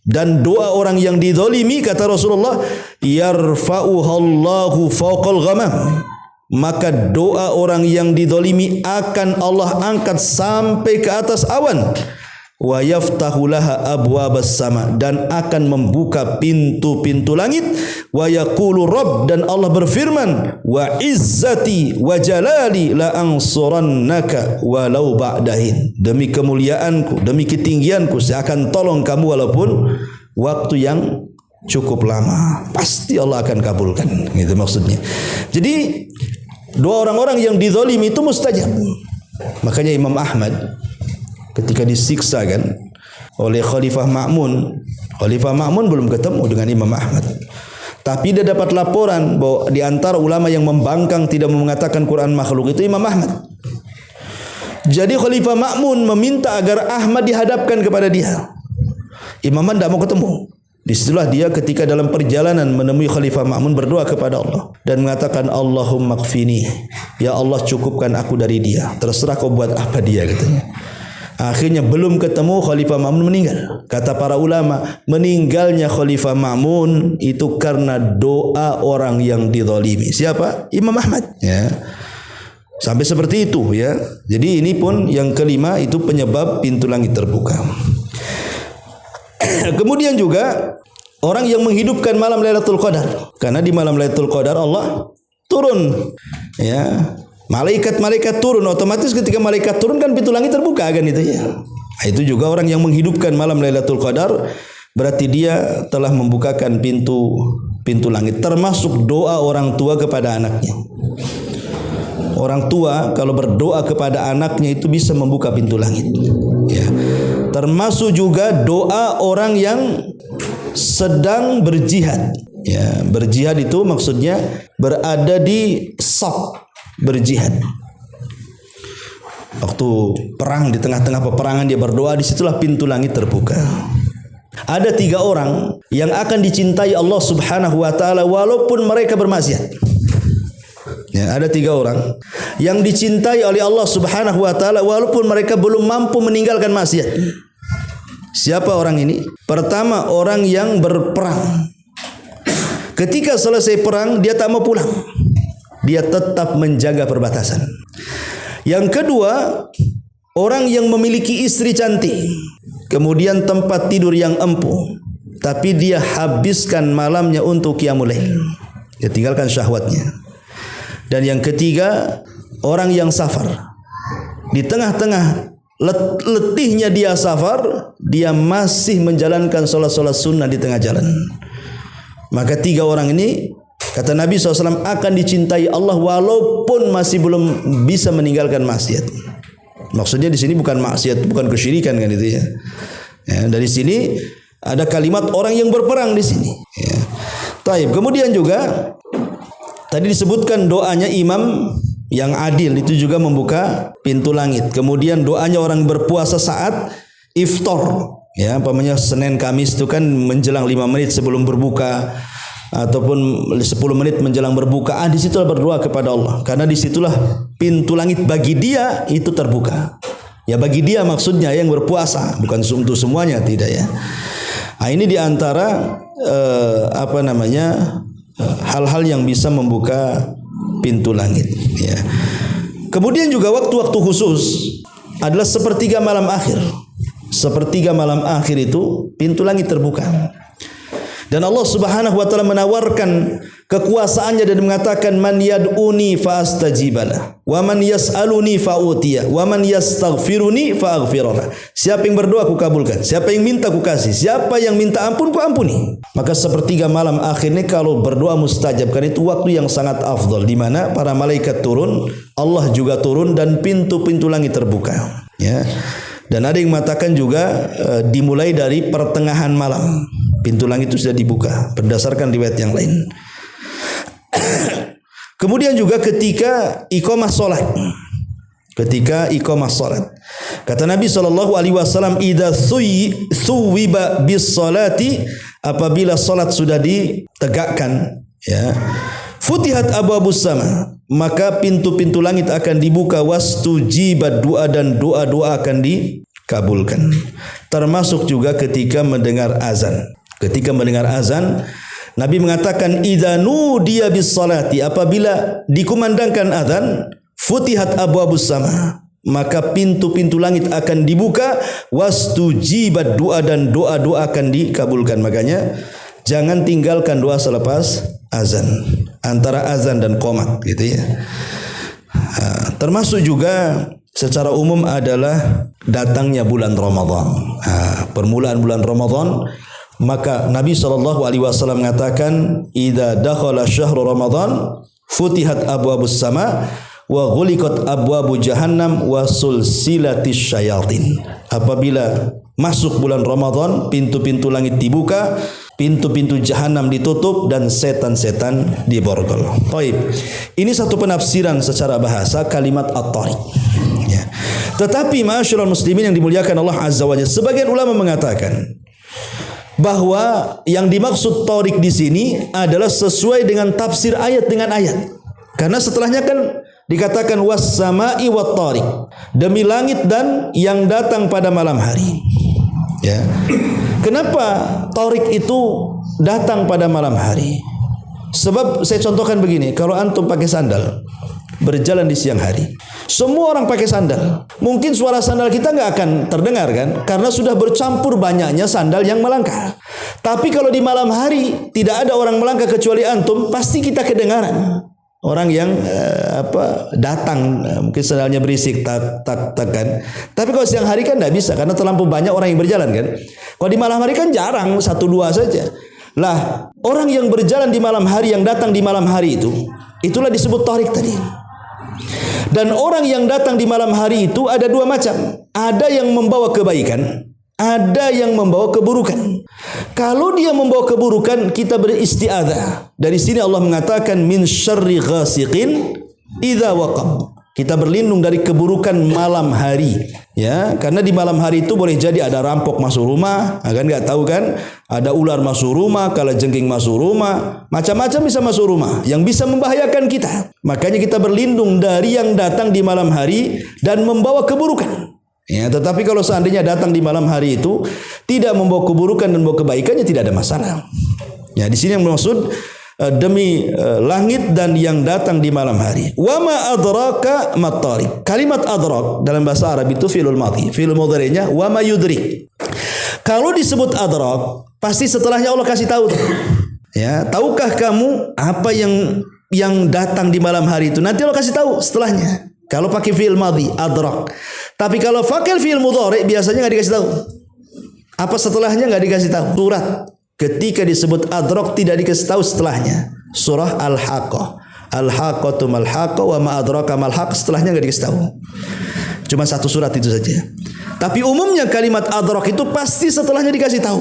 dan doa orang yang dizalimi, kata Rasulullah, yarfa'uhallahu fawqal ghamam, maka doa orang yang dizalimi akan Allah angkat sampai ke atas awan. Wa yaftahu laha abwabas sama, dan akan membuka pintu-pintu langit. Wa yaqulu rabb, dan Allah berfirman, wa izzati wa jalali la ansurannaka walau ba'dahin, demi kemuliaanku, demi ketinggianku, saya akan tolong kamu walaupun waktu yang cukup lama. Pasti Allah akan kabulkan, gitu maksudnya. Jadi doa orang-orang yang dizalimi itu mustajab. Makanya Imam Ahmad ketika disiksa kan oleh Khalifah Ma'mun, Khalifah Ma'mun belum ketemu dengan Imam Ahmad, tapi dia dapat laporan bahwa di antara ulama yang membangkang tidak mengatakan Quran makhluk itu Imam Ahmad. Jadi Khalifah Ma'mun meminta agar Ahmad dihadapkan kepada dia. Imam Ahmad tidak mau ketemu. Disitulah dia ketika dalam perjalanan menemui Khalifah Ma'mun berdoa kepada Allah dan mengatakan, Allahumma qfini, ya Allah cukupkan aku dari dia, terserah kau buat apa dia, katanya. Akhirnya belum ketemu, Khalifah Ma'mun meninggal. Kata para ulama, meninggalnya Khalifah Ma'mun itu karena doa orang yang dizalimi. Siapa? Imam Ahmad, ya. Sampai seperti itu, ya. Jadi ini pun yang kelima, itu penyebab pintu langit terbuka. Kemudian juga orang yang menghidupkan malam Lailatul Qadar, karena di malam Lailatul Qadar Allah turun, ya. Malaikat-malaikat turun, otomatis ketika malaikat turun kan pintu langit terbuka kan itu, ya. Nah, itu juga orang yang menghidupkan malam Lailatul Qadar, berarti dia telah membukakan pintu langit, termasuk doa orang tua kepada anaknya. Orang tua kalau berdoa kepada anaknya itu bisa membuka pintu langit, ya. Termasuk juga doa orang yang sedang berjihad, ya. Berjihad itu maksudnya berada di saf berjihad. Waktu perang, di tengah-tengah peperangan dia berdoa, disitulah pintu langit terbuka. Ada 3 orang yang akan dicintai Allah Subhanahu wa taala walaupun mereka bermaksiat. Ya, ada 3 orang yang dicintai oleh Allah Subhanahu wa taala walaupun mereka belum mampu meninggalkan maksiat. Siapa orang ini? Pertama, orang yang berperang. Ketika selesai perang dia tak mau pulang. Dia tetap menjaga perbatasan. Yang kedua, orang yang memiliki istri cantik, kemudian tempat tidur yang empuk, tapi dia habiskan malamnya untuk qiyamul lail. Dia tinggalkan syahwatnya. Dan yang ketiga, orang yang safar. Di tengah-tengah letihnya dia safar, dia masih menjalankan sholat-sholat sunnah di tengah jalan. Maka 3 orang ini, kata Nabi SAW, akan dicintai Allah walaupun masih belum bisa meninggalkan maksiat. Maksudnya di sini bukan maksiat, bukan kesyirikan kan itu, ya. Ya, dari sini ada kalimat orang yang berperang di sini. Ya. Taib. Kemudian juga tadi disebutkan doanya imam yang adil itu juga membuka pintu langit. Kemudian doanya orang berpuasa saat iftar. Ya, umpamanya Senin Kamis itu kan menjelang 5 menit sebelum berbuka ataupun 10 menit menjelang berbuka, disitulah berdoa kepada Allah, karena disitulah pintu langit bagi dia itu terbuka. Ya, bagi dia maksudnya yang berpuasa, bukan untuk semuanya, tidak, ya. Nah, ini diantara hal-hal yang bisa membuka pintu langit. Ya. Kemudian juga waktu-waktu khusus adalah sepertiga malam akhir. Sepertiga malam akhir itu pintu langit terbuka. Dan Allah Subhanahu wa taala menawarkan kekuasaannya dan mengatakan man yad'uni fa astajibalah wa man yas'aluni fa utiya wa man yastaghfiruni fa aghfirlah. Siapa yang berdoa aku kabulkan, siapa yang minta aku kasih, siapa yang minta ampun ku ampuni. Maka sepertiga malam akhir ini kalau berdoa mustajab, karena itu waktu yang sangat afdal di mana para malaikat turun, Allah juga turun dan pintu-pintu langit terbuka. Ya. Dan ada yang mengatakan juga dimulai dari pertengahan malam. Pintu langit itu sudah dibuka berdasarkan riwayat yang lain. Kemudian juga ketika iqamah salat. Ketika iqamah salat. Kata Nabi SAW, idza thuwiba bis salati, apabila salat sudah ditegakkan, ya. Futihat abwabus sama, maka pintu-pintu langit akan dibuka, wastujibat doa, dan doa-doa akan dikabulkan. Termasuk juga ketika mendengar azan. Ketika mendengar azan, Nabi mengatakan idza nudiya bis salati, apabila dikumandangkan azan, futihat abwabus sama, maka pintu-pintu langit akan dibuka, wastujibat doa, dan doa-doa akan dikabulkan. Makanya jangan tinggalkan doa selepas azan, antara azan dan qomat, gitu ya. Termasuk juga secara umum adalah datangnya bulan Ramadan. Permulaan bulan Ramadan, maka Nabi SAW mengatakan idza dakhala syahru Ramadan futihat abwabus sama wa ghuliqat abwabu jahannam wa sulsilatis syayatin. Apabila masuk bulan Ramadan, pintu-pintu langit dibuka, pintu-pintu jahanam ditutup, dan setan-setan diborgol. Baik. Ini satu penafsiran secara bahasa kalimat at-tariq. Ya. Tetapi ma'asyiral muslimin yang dimuliakan Allah Azza wa Jalla, sebagian ulama mengatakan bahwa yang dimaksud tariq di sini adalah sesuai dengan tafsir ayat dengan ayat. Karena setelahnya kan dikatakan was-sama'i wat-tariq, demi langit dan yang datang pada malam hari. Ya. Kenapa tariq itu datang pada malam hari? Sebab saya contohkan begini, kalau antum pakai sandal berjalan di siang hari, semua orang pakai sandal, mungkin suara sandal kita nggak akan terdengar kan, karena sudah bercampur banyaknya sandal yang melangkah. Tapi kalau di malam hari tidak ada orang melangkah kecuali antum, pasti kita kedengaran orang yang datang, mungkin sandalnya berisik tak kan. Tapi kalau siang hari kan tidak bisa, karena terlampau banyak orang yang berjalan kan. Kalau di malam hari kan jarang, 1-2 saja. Lah, orang yang berjalan di malam hari, yang datang di malam hari itu, itulah disebut tariq tadi. Dan orang yang datang di malam hari itu ada 2 macam. Ada yang membawa kebaikan, ada yang membawa keburukan. Kalau dia membawa keburukan, kita beristi'adzah. Dari sini Allah mengatakan min syarri ghasiqin idza waqab. Kita berlindung dari keburukan malam hari, ya, karena di malam hari itu boleh jadi ada rampok masuk rumah, kan nggak tahu kan, ada ular masuk rumah, kalajengking masuk rumah, macam-macam bisa masuk rumah yang bisa membahayakan kita. Makanya kita berlindung dari yang datang di malam hari dan membawa keburukan. Ya, tetapi kalau seandainya datang di malam hari itu tidak membawa keburukan dan membawa kebaikannya, tidak ada masalah. Ya, di sini yang maksud demi langit dan yang datang di malam hari. Wa ma adraka mat-tariq. Kalimat adrak dalam bahasa Arab itu fi'lul madhi. Fi'lul mudhari'nya wa ma yudrik. Kalau disebut adrak, pasti setelahnya Allah kasih tahu. Ya, tahukah kamu apa yang datang di malam hari itu? Nanti Allah kasih tahu setelahnya. Kalau pakai fi'il madhi, adrak. Tapi kalau pakai fi'il mudhari' biasanya enggak dikasih tahu. Apa setelahnya enggak dikasih tahu. Surat ketika disebut adrak tidak dikasih tahu setelahnya. Surah Al-Haqqah. Al-Haqqatu mal-Haqqah wa ma adraka mal-Haqq, setelahnya enggak dikasih tahu. Cuma satu surat itu saja. Tapi umumnya kalimat adrak itu pasti setelahnya dikasih tahu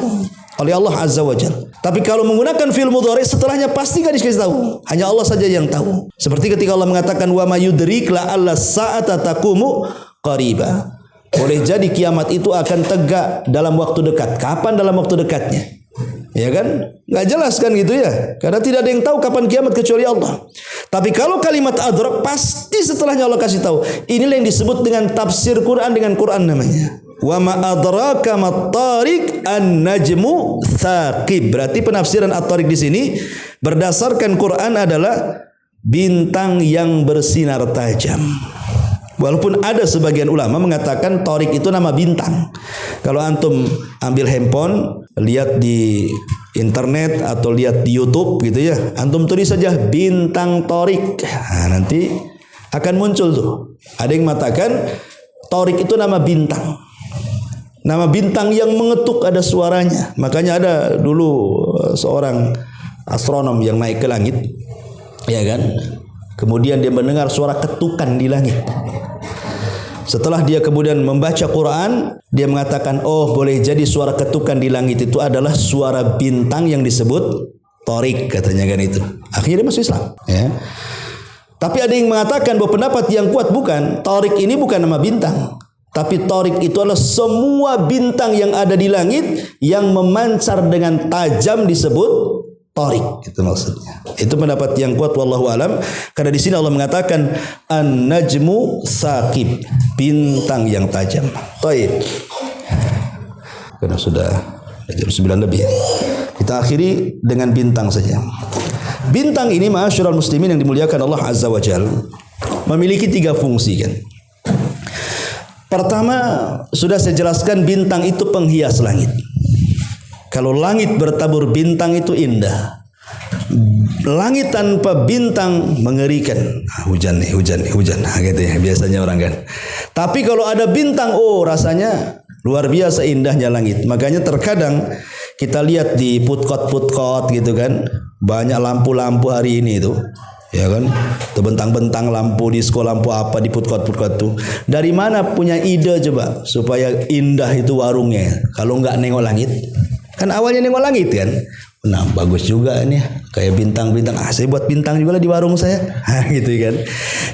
oleh Allah Azza wa Jalla. Tapi kalau menggunakan fi'il mudhari, setelahnya pasti enggak dikasih tahu. Hanya Allah saja yang tahu. Seperti ketika Allah mengatakan wa ma yudrik la alla sa'ata taqumu qariba. Boleh jadi kiamat itu akan tegak dalam waktu dekat. Kapan dalam waktu dekatnya? Ya kan? Nggak jelas kan gitu ya? Karena tidak ada yang tahu kapan kiamat kecuali Allah. Tapi kalau kalimat adrak, pasti setelahnya Allah kasih tahu. Inilah yang disebut dengan tafsir Quran dengan Quran namanya. Wa ma adraka mat-tariq an-najmu tsaqib. Berarti penafsiran at-tariq di sini berdasarkan Quran adalah bintang yang bersinar tajam. Walaupun ada sebagian ulama mengatakan Tariq itu nama bintang. Kalau antum ambil handphone, lihat di internet atau lihat di YouTube gitu ya, antum tulis saja bintang Tariq. Nah, nanti akan muncul tuh. Ada yang mengatakan Tariq itu nama bintang. Nama bintang yang mengetuk, ada suaranya. Makanya ada dulu seorang astronom yang naik ke langit, ya kan? Kemudian dia mendengar suara ketukan di langit. Setelah dia kemudian membaca Quran, dia mengatakan, oh boleh jadi suara ketukan di langit itu adalah suara bintang yang disebut Tariq, katanya kan itu. Akhirnya dia masuk Islam. Ya. Tapi ada yang mengatakan bahwa pendapat yang kuat bukan, Tariq ini bukan nama bintang. Tapi Tariq itu adalah semua bintang yang ada di langit yang memancar dengan tajam disebut Tariq, itu maksudnya. Itu pendapat yang kuat wallahu alam, karena di sini Allah mengatakan an-najmu saqib, bintang yang tajam. Baik. Karena sudah jam 9 lebih. Kita akhiri dengan bintang saja. Bintang ini ma'asyiral muslimin yang dimuliakan Allah Azza wa Jalla memiliki 3 fungsi kan. Pertama, sudah saya jelaskan bintang itu penghias langit. Kalau langit bertabur bintang itu indah. Langit tanpa bintang mengerikan. Hujan nih, hujan nah, gitu ya biasanya orang kan. Tapi kalau ada bintang, oh rasanya luar biasa indahnya langit. Makanya terkadang kita lihat di putkot gitu kan, banyak lampu-lampu hari ini itu, ya kan, terbentang-bentang lampu disco, lampu apa di putkot tuh. Dari mana punya ide coba supaya indah itu warungnya? Kalau nggak nengok langit. Kan awalnya nengok langit kan. Nah, bagus juga ini kayak bintang-bintang. Saya buat bintang juga lah di warung saya. Gitu kan.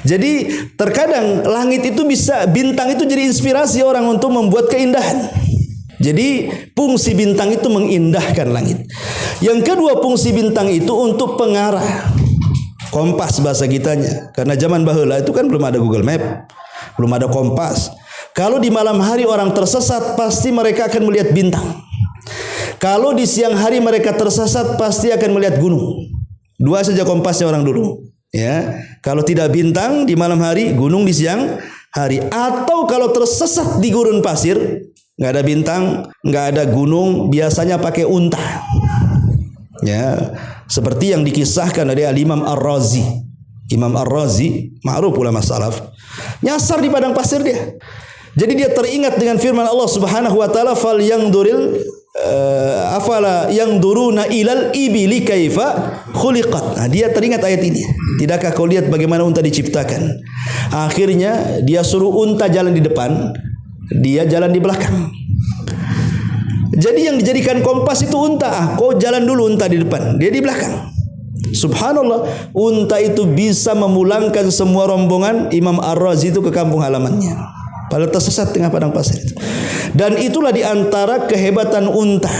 Jadi terkadang langit itu bisa, bintang itu jadi inspirasi orang untuk membuat keindahan. Jadi fungsi bintang itu mengindahkan langit. Yang kedua, fungsi bintang itu untuk pengarah. Kompas bahasa kitanya. Karena zaman baheula itu kan belum ada Google Map, belum ada kompas. Kalau di malam hari orang tersesat, pasti mereka akan melihat bintang. Kalau di siang hari mereka tersesat, pasti akan melihat gunung. 2 saja kompasnya orang dulu. Ya, kalau tidak bintang di malam hari, gunung di siang hari. Atau kalau tersesat di gurun pasir, nggak ada bintang, nggak ada gunung, biasanya pakai unta. Ya, seperti yang dikisahkan oleh Imam Ar-Razi. Imam Ar-Razi, ma'ruf ulama salaf, nyasar di padang pasir dia. Jadi dia teringat dengan firman Allah Subhanahu wa taala, fal yangduril afala yangduruna ilal ibili kaifa khuliqat. Nah, dia teringat ayat ini. Tidakkah kau lihat bagaimana unta diciptakan? Akhirnya dia suruh unta jalan di depan, dia jalan di belakang. Jadi yang dijadikan kompas itu unta. Kau jalan dulu, unta di depan, dia di belakang. Subhanallah, unta itu bisa memulangkan semua rombongan Imam Ar-Razi itu ke kampung halamannya. Padahal tersesat tengah padang pasir itu. Dan itulah diantara kehebatan unta.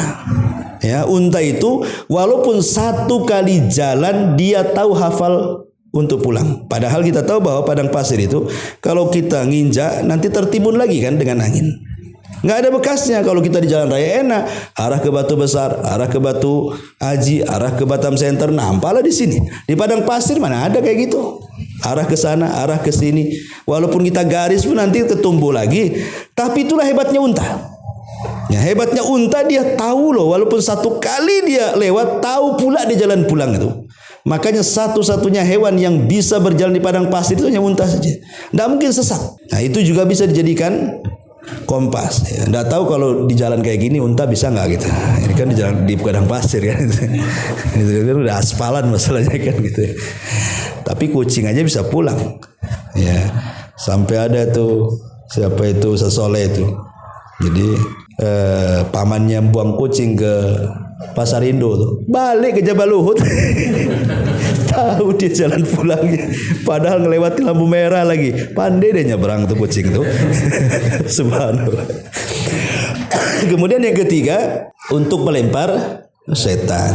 Ya, unta itu walaupun 1 kali jalan dia tahu hafal untuk pulang. Padahal kita tahu bahwa padang pasir itu kalau kita nginjak nanti tertimbun lagi kan dengan angin. Nggak ada bekasnya. Kalau kita di jalan raya enak, arah ke Batu Besar, arah ke Batu Aji, arah ke Batam Center, nampaklah di sini. Di padang pasir mana ada kayak gitu. Arah ke sana, arah ke sini. Walaupun kita garis pun nanti ketumbuh lagi. Tapi itulah hebatnya unta. Ya, hebatnya unta, dia tahu loh, walaupun 1 kali dia lewat, tahu pula dia jalan pulang itu. Makanya satu-satunya hewan yang bisa berjalan di padang pasir itu hanya unta saja. Tidak mungkin sesat. Nah, itu juga bisa dijadikan kompas. Ya, nggak tahu kalau di jalan kayak gini unta bisa nggak gitu. Ini kan di jalan di padang pasir kan. Itu kan udah aspalan masalahnya kan gitu. Tapi kucing aja bisa pulang. Ya, sampai ada tuh siapa itu sesoleh itu. Jadi pamannya buang kucing ke Pasar Indo tuh, balik ke Jabal Uhud. Tahu dia jalan pulangnya, padahal ngelewati lampu merah lagi. Pandai dia nyebrang tuh kucing tuh. Subhanallah. Kemudian yang ketiga, untuk melempar setan.